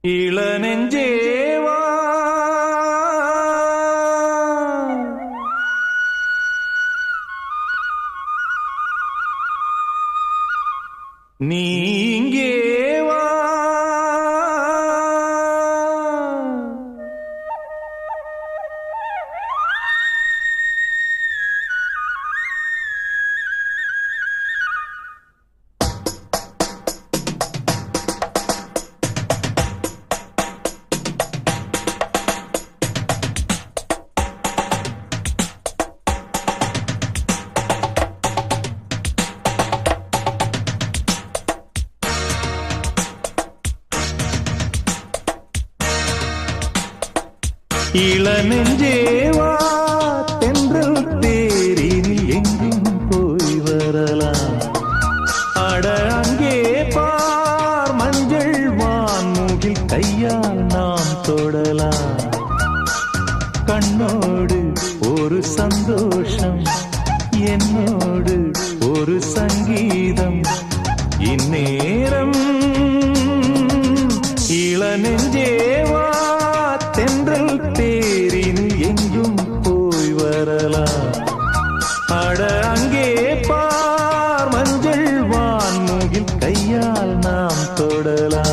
இளநெஞ்சேவா நீ இங்கே வா, இளநெஞ்சேவா தென்றல் தேரினில் எங்கும் போய் வரலாம். அட அங்கே பார் மஞ்சள் வான்மூகில் கையால் நாம் தொடலாம். கண்ணோடு ஒரு சந்தோஷம், என்னோடு ஒரு சங்கீதம். இந்நேரம் இளநெஞ்சேவா தென்றல் தேரினில் எங்கும் போய் வரலாம். அட அங்கே பார் மஞ்சள் வான்மூகில் கையால் நாம் தொடலாம்.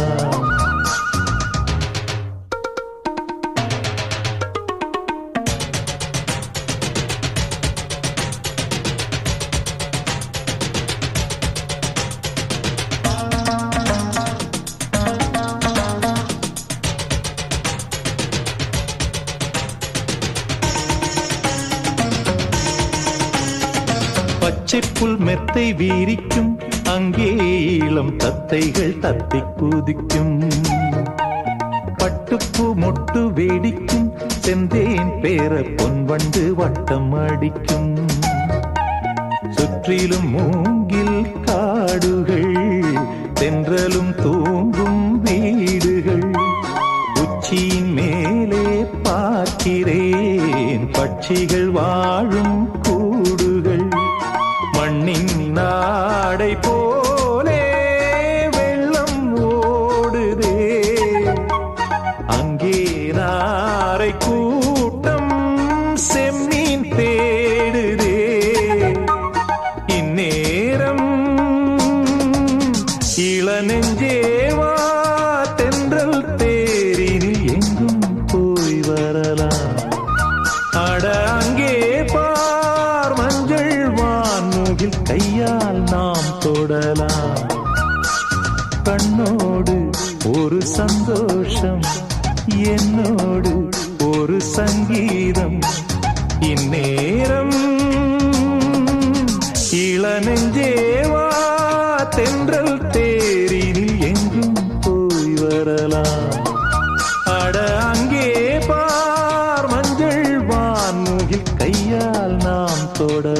பச்சைப்புல் மெத்தை வீரிக்கும், அங்கே இளம் தத்தைகள் தத்தி குதிக்கும். பட்டுப்பூ மொட்டு வேடிக்கும், செந்தேன் பேர பொன்வண்டு வட்டம் அடிக்கும். சுற்றிலும் மூங்கில் காடுகள், தென்றலும் தூங்கும் வீடுகள். உச்சியின் மேலே பார்க்கிறேன் பட்சிகள் வாழும் கூடுகள். மண்ணின் நாடை போலே வெள்ளம் ஓடுதே, அங்கே நாரை கூட்டம் செம்மீன் தேடுதே. இந்நேரம் இளநெஞ்சேவா தென்றல் தேரினில் எங்கும் போய் வரலாம். அட அங்கே பார் மஞ்சள் வான்மூகில் கையால் நாம் தொடலாம். கண்ணோடு ஒரு சந்தோஷம், என்னோடு ஒரு சங்கீதம். இந்நேரம் இளநெஞ்சேவா தென்றல் தேரினில் எங்கும் போய் வரலாம். அட அங்கே பார் மஞ்சள் வான்மூகில் கையால் நாம் தொட